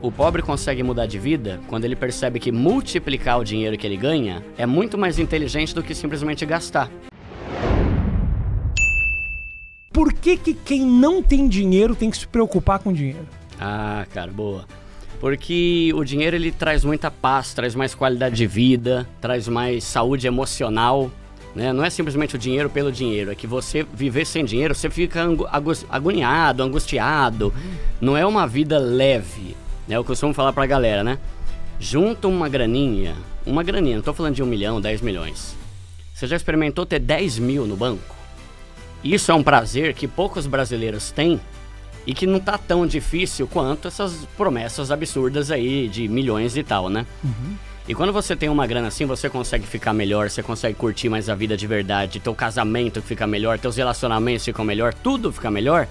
O pobre consegue mudar de vida quando ele percebe que multiplicar o dinheiro que ele ganha é muito mais inteligente do que simplesmente gastar. Por que quem não tem dinheiro tem que se preocupar com dinheiro? Ah, cara, boa. Porque o dinheiro ele traz muita paz, traz mais qualidade de vida, traz mais saúde emocional, né? Não é simplesmente o dinheiro pelo dinheiro, é que você viver sem dinheiro, você fica agoniado, angustiado, não é uma vida leve, né? Eu costumo falar pra galera, né? Junta uma graninha, não tô falando de 1 milhão, 10 milhões. Você já experimentou ter 10 mil no banco? Isso é um prazer que poucos brasileiros têm e que não tá tão difícil quanto essas promessas absurdas aí de milhões e tal, né? E quando você tem uma grana assim, você consegue ficar melhor, você consegue curtir mais a vida de verdade, teu casamento fica melhor, teus relacionamentos ficam melhor, tudo fica melhor,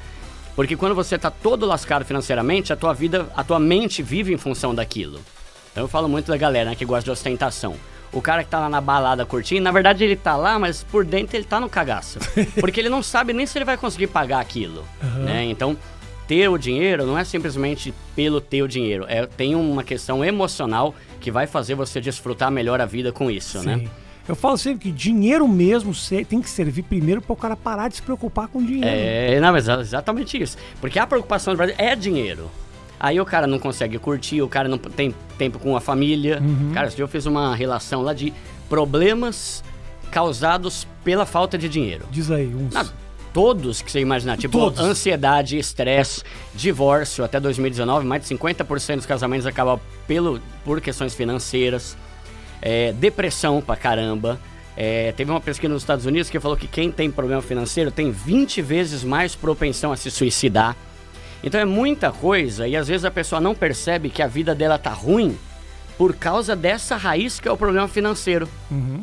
porque quando você tá todo lascado financeiramente, a tua mente vive em função daquilo. Então eu falo muito da galera, né, que gosta de ostentação. O cara que tá lá na balada curtindo, na verdade ele tá lá, mas por dentro ele tá no cagaço. Porque ele não sabe nem se ele vai conseguir pagar aquilo, né? Então, ter o dinheiro não é simplesmente pelo ter o dinheiro. Tem uma questão emocional que vai fazer você desfrutar melhor a vida com isso, né? Eu falo sempre que dinheiro mesmo tem que servir primeiro para o cara parar de se preocupar com dinheiro. Não, mas exatamente isso. Porque a preocupação do Brasil é dinheiro. Aí o cara não consegue curtir, o cara não tem tempo com a família. Cara, eu fiz uma relação lá de problemas causados pela falta de dinheiro. Diz aí, uns. Todos que você imaginar, tipo Todos. Ansiedade, estresse, divórcio. Até 2019, mais de 50% dos casamentos acabam por questões financeiras. Depressão pra caramba. Teve uma pesquisa nos Estados Unidos que falou que quem tem problema financeiro tem 20 vezes mais propensão a se suicidar. Então é muita coisa e às vezes a pessoa não percebe que a vida dela tá ruim por causa dessa raiz que é o problema financeiro.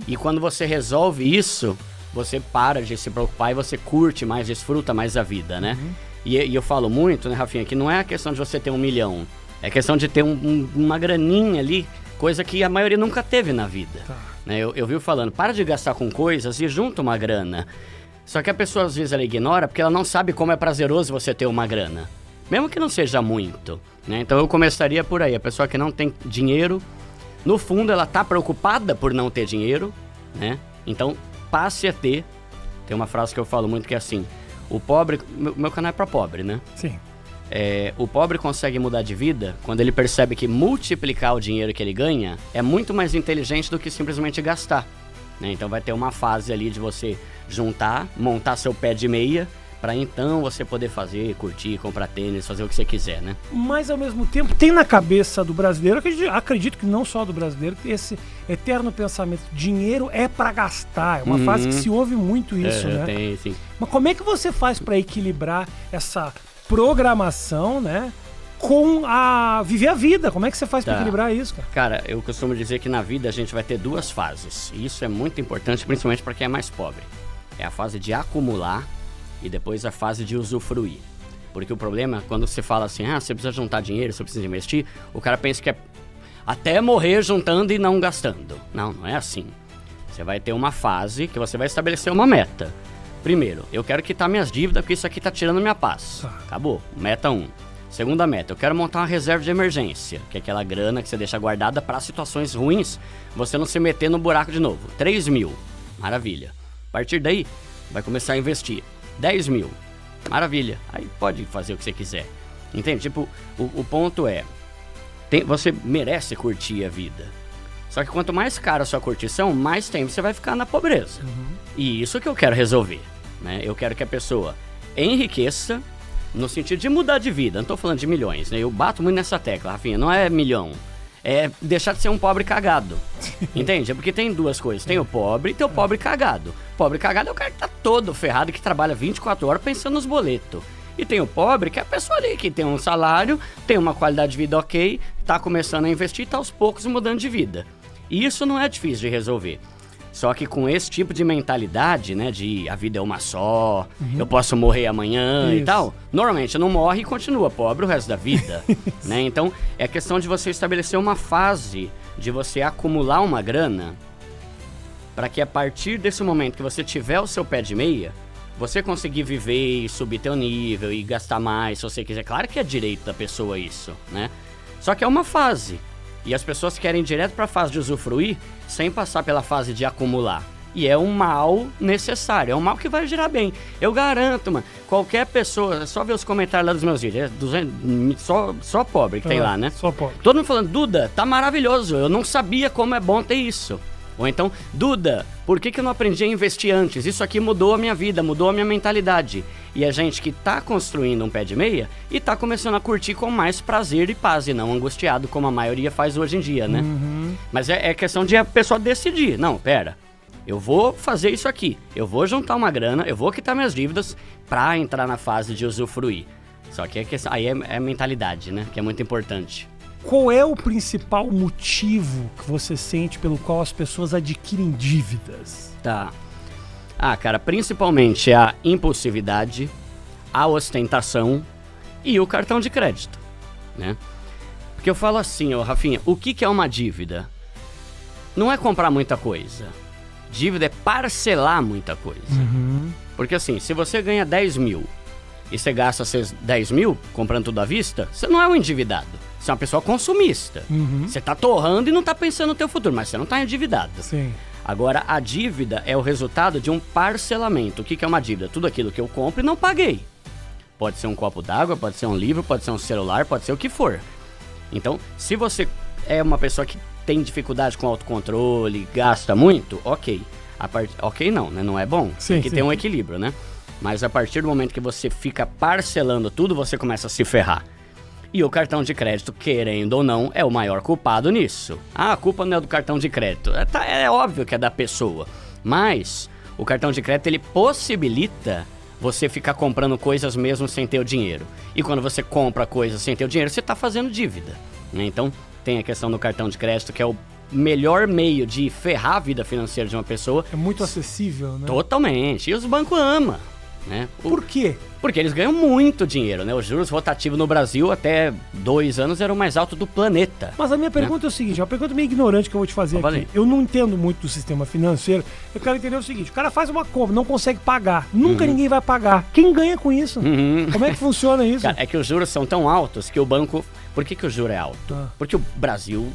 E quando você resolve isso, você para de se preocupar e você curte mais, desfruta mais a vida, né? E eu falo muito, né, Rafinha, que não é a questão de você ter 1 milhão, é questão de ter uma graninha ali, coisa que a maioria nunca teve na vida. Né? Eu vivo falando, para de gastar com coisas e junta uma grana. Só que a pessoa às vezes ela ignora porque ela não sabe como é prazeroso você ter uma grana. Mesmo que não seja muito, né? Então eu começaria por aí. A pessoa que não tem dinheiro, no fundo ela tá preocupada por não ter dinheiro, né? Então passe a ter. Tem uma frase que eu falo muito que é assim: o pobre... Meu canal é pra pobre, né? Sim. O pobre consegue mudar de vida quando ele percebe que multiplicar o dinheiro que ele ganha é muito mais inteligente do que simplesmente gastar, né? Então vai ter uma fase ali de você juntar, montar seu pé de meia, pra então você poder fazer, curtir, comprar tênis, fazer o que você quiser, né? Mas ao mesmo tempo tem na cabeça do brasileiro, acredito que não só do brasileiro, esse eterno pensamento, dinheiro é pra gastar, é uma frase que se ouve muito isso, né? Tem, sim. Mas como é que você faz pra equilibrar essa programação, né, com viver a vida? Como é que você faz pra equilibrar isso, cara? Cara, eu costumo dizer que na vida a gente vai ter 2 fases, e isso é muito importante, principalmente pra quem é mais pobre. É a fase de acumular e depois a fase de usufruir. Porque o problema, quando você fala assim, você precisa juntar dinheiro, você precisa investir, o cara pensa que é até morrer juntando e não gastando. Não, não é assim. Você vai ter uma fase que você vai estabelecer uma meta. Primeiro, eu quero quitar minhas dívidas porque isso aqui tá tirando minha paz. Acabou. Meta 1. Segunda meta, eu quero montar uma reserva de emergência, que é aquela grana que você deixa guardada para situações ruins, você não se meter no buraco de novo. 3 mil. Maravilha. A partir daí, vai começar a investir. 10 mil. Maravilha. Aí pode fazer o que você quiser. Entende? Tipo, o ponto é, você merece curtir a vida. Só que quanto mais cara a sua curtição, mais tempo você vai ficar na pobreza. E isso que eu quero resolver, né? Eu quero que a pessoa enriqueça no sentido de mudar de vida. Não tô falando de milhões, né? Eu bato muito nessa tecla, Rafinha. Não é milhão. É deixar de ser um pobre cagado. Entende? É porque tem 2 coisas. Tem o pobre e tem o pobre cagado. Pobre cagado é o cara que tá todo ferrado, que trabalha 24 horas pensando nos boletos. E tem o pobre, que é a pessoa ali que tem um salário, tem uma qualidade de vida ok, tá começando a investir e tá aos poucos mudando de vida. E isso não é difícil de resolver. Só que com esse tipo de mentalidade, né, de a vida é uma só, eu posso morrer amanhã e tal, normalmente não morre e continua pobre o resto da vida, né? Então, é questão de você estabelecer uma fase de você acumular uma grana para que a partir desse momento que você tiver o seu pé de meia, você conseguir viver e subir teu nível e gastar mais se você quiser. Claro que é direito da pessoa isso, né? Só que é uma fase. E as pessoas querem ir direto para a fase de usufruir sem passar pela fase de acumular. E é um mal necessário, é um mal que vai gerar bem. Eu garanto, mano, qualquer pessoa, é só ver os comentários lá dos meus vídeos, só pobre que tem lá, né? Só pobre. Todo mundo falando, Duda, tá maravilhoso, eu não sabia como é bom ter isso. Ou então, Duda, por que eu não aprendi a investir antes? Isso aqui mudou a minha vida, mudou a minha mentalidade. E a gente que tá construindo um pé de meia e tá começando a curtir com mais prazer e paz, e não angustiado como a maioria faz hoje em dia, né? Mas é questão de a pessoa decidir. Não, pera, eu vou fazer isso aqui, eu vou juntar uma grana, eu vou quitar minhas dívidas pra entrar na fase de usufruir. Só que aí é mentalidade, né? Que é muito importante. Qual é o principal motivo que você sente pelo qual as pessoas adquirem dívidas? Tá. Cara, principalmente a impulsividade, a ostentação e o cartão de crédito, né? Porque eu falo assim, Rafinha, o que é uma dívida? Não é comprar muita coisa. Dívida é parcelar muita coisa. Porque assim, se você ganha 10 mil e você gasta esses 10 mil comprando tudo à vista, você não é um endividado. Você é uma pessoa consumista. Você tá torrando e não tá pensando no teu futuro, mas você não tá endividado. Sim. Agora, a dívida é o resultado de um parcelamento. O que é uma dívida? Tudo aquilo que eu compro e não paguei. Pode ser um copo d'água, pode ser um livro, pode ser um celular, pode ser o que for. Então, se você é uma pessoa que tem dificuldade com autocontrole, gasta muito, ok. Ok não, né? Não é bom. Tem que ter um equilíbrio, né? Mas a partir do momento que você fica parcelando tudo, você começa a se ferrar. E o cartão de crédito, querendo ou não, é o maior culpado nisso. A culpa não é do cartão de crédito. É óbvio que é da pessoa. Mas o cartão de crédito, ele possibilita você ficar comprando coisas mesmo sem ter o dinheiro. E quando você compra coisas sem ter o dinheiro, você está fazendo dívida, né? Então, tem a questão do cartão de crédito, que é o melhor meio de ferrar a vida financeira de uma pessoa. É muito acessível, né? Totalmente. E os bancos amam, né? Por quê? Porque eles ganham muito dinheiro, né? Os juros rotativos no Brasil até 2 anos eram o mais alto do planeta. Mas a minha pergunta é o seguinte, é uma pergunta meio ignorante que eu vou te fazer aqui. Eu não entendo muito do sistema financeiro. Eu quero entender o seguinte, o cara faz uma compra, não consegue pagar. Nunca ninguém vai pagar. Quem ganha com isso? Como é que funciona isso? Cara, é que os juros são tão altos que o banco... Por que o juro é alto? Porque o Brasil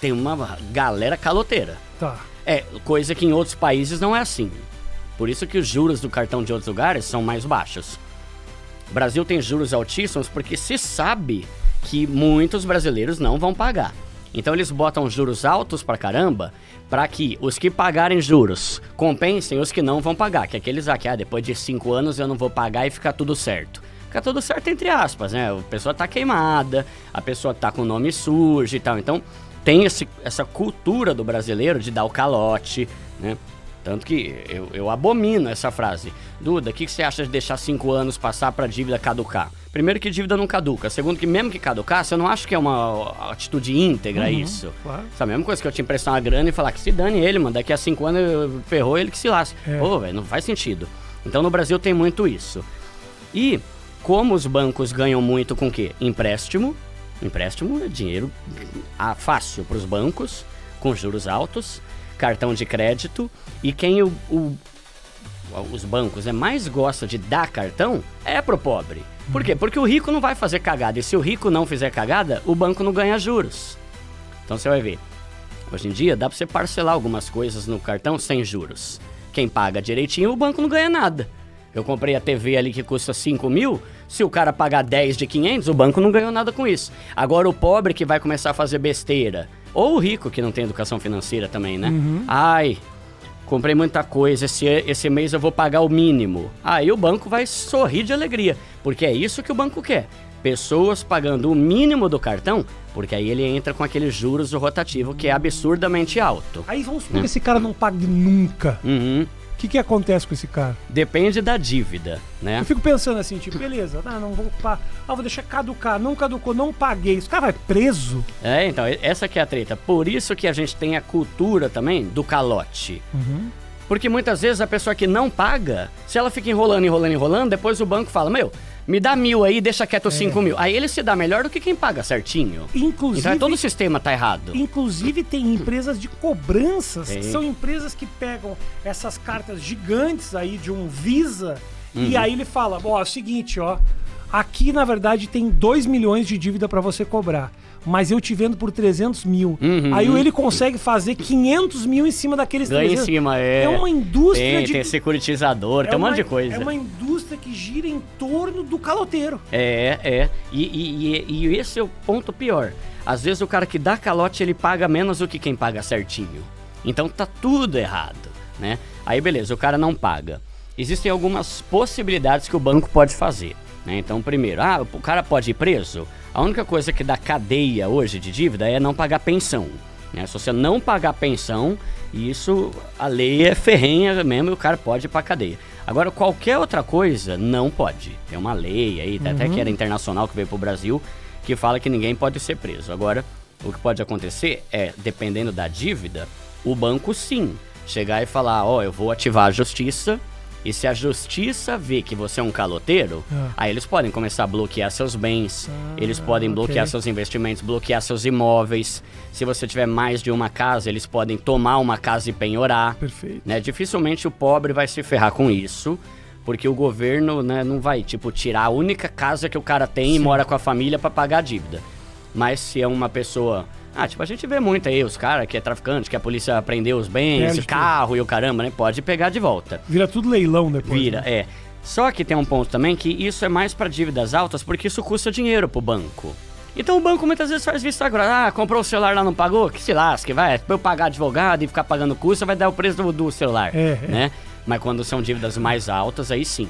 tem uma galera caloteira. Coisa que em outros países não é assim. Por isso que os juros do cartão de outros lugares são mais baixos. O Brasil tem juros altíssimos porque se sabe que muitos brasileiros não vão pagar. Então eles botam juros altos pra caramba, pra que os que pagarem juros compensem os que não vão pagar. Que é aqueles que depois de 5 anos eu não vou pagar e fica tudo certo. Fica tudo certo entre aspas, né? A pessoa tá queimada, a pessoa tá com o nome sujo e tal. Então tem essa cultura do brasileiro de dar o calote, né? Tanto que eu abomino essa frase. Duda, o que você acha de deixar 5 anos passar pra dívida caducar? Primeiro que dívida não caduca. Segundo que mesmo que caducar, você não acha que é uma atitude íntegra isso? Claro. Essa mesma coisa que eu te emprestar uma grana e falar que se dane ele, mano. Daqui a 5 anos ferrou ele que se lasque. Pô, velho, não faz sentido. Então no Brasil tem muito isso. E como os bancos ganham muito com o quê? Empréstimo. Empréstimo é dinheiro fácil pros bancos, com juros altos. Cartão de crédito, e quem os bancos mais gosta de dar cartão é pro pobre. Por quê? Porque o rico não vai fazer cagada, e se o rico não fizer cagada, o banco não ganha juros. Então você vai ver, hoje em dia dá pra você parcelar algumas coisas no cartão sem juros. Quem paga direitinho, o banco não ganha nada. Eu comprei a TV ali que custa 5 mil, se o cara pagar 10 de 500, o banco não ganhou nada com isso. Agora o pobre que vai começar a fazer besteira, ou o rico que não tem educação financeira também, né? Ai, comprei muita coisa, esse mês eu vou pagar o mínimo. Aí o banco vai sorrir de alegria, porque é isso que o banco quer. Pessoas pagando o mínimo do cartão, porque aí ele entra com aqueles juros do rotativo que é absurdamente alto. Aí vamos supor que esse cara não pague nunca. O que acontece com esse cara? Depende da dívida, né? Eu fico pensando assim, tipo, beleza, não vou vou deixar caducar, não caducou, não paguei. Esse cara vai preso? Então, essa que é a treta. Por isso que a gente tem a cultura também do calote. Porque muitas vezes a pessoa que não paga, se ela fica enrolando, depois o banco fala, me dá 1.000 aí, deixa quieto 5 mil. Aí ele se dá melhor do que quem paga certinho. Inclusive, então todo o sistema tá errado. Inclusive tem empresas de cobranças, que são empresas que pegam essas cartas gigantes aí de um Visa, e aí ele fala, é o seguinte, aqui na verdade tem 2 milhões de dívida pra você cobrar. mas eu te vendo por 300 mil. Aí ele consegue fazer 500 mil em cima daqueles 300. Ganha em cima, é uma indústria tem securitizador, tem um monte de coisa. É uma indústria que gira em torno do caloteiro. E esse é o ponto pior. Às vezes o cara que dá calote, ele paga menos do que quem paga certinho. Então tá tudo errado, né? Aí beleza, o cara não paga. Existem algumas possibilidades que o banco pode fazer, né? Então primeiro, o cara pode ir preso? A única coisa que dá cadeia hoje de dívida é não pagar pensão, né? Se você não pagar pensão, isso, a lei é ferrenha mesmo e o cara pode ir pra cadeia. Agora, qualquer outra coisa, não pode. Tem uma lei aí, até que era internacional, que veio pro Brasil, que fala que ninguém pode ser preso. Agora, o que pode acontecer é, dependendo da dívida, o banco sim, chegar e falar, eu vou ativar a justiça, e se a justiça vê que você é um caloteiro, aí eles podem começar a bloquear seus bens, eles podem bloquear seus investimentos, bloquear seus imóveis. Se você tiver mais de uma casa, eles podem tomar uma casa e penhorar. Perfeito. Né? Dificilmente o pobre vai se ferrar com isso, porque o governo, né, não vai, tirar a única casa que o cara tem e mora com a família para pagar a dívida. Mas se é uma pessoa... a gente vê muito aí, os caras que é traficante, que a polícia prendeu os bens, carro e o caramba, né? Pode pegar de volta. Vira tudo leilão depois. Vira, né? Só que tem um ponto também que isso é mais para dívidas altas, porque isso custa dinheiro pro banco. Então o banco muitas vezes faz vista grossa. Comprou o celular lá, não pagou? Que se lasque, vai. Pra eu pagar advogado e ficar pagando custo, vai dar o preço do celular, né? Mas quando são dívidas mais altas, aí sim.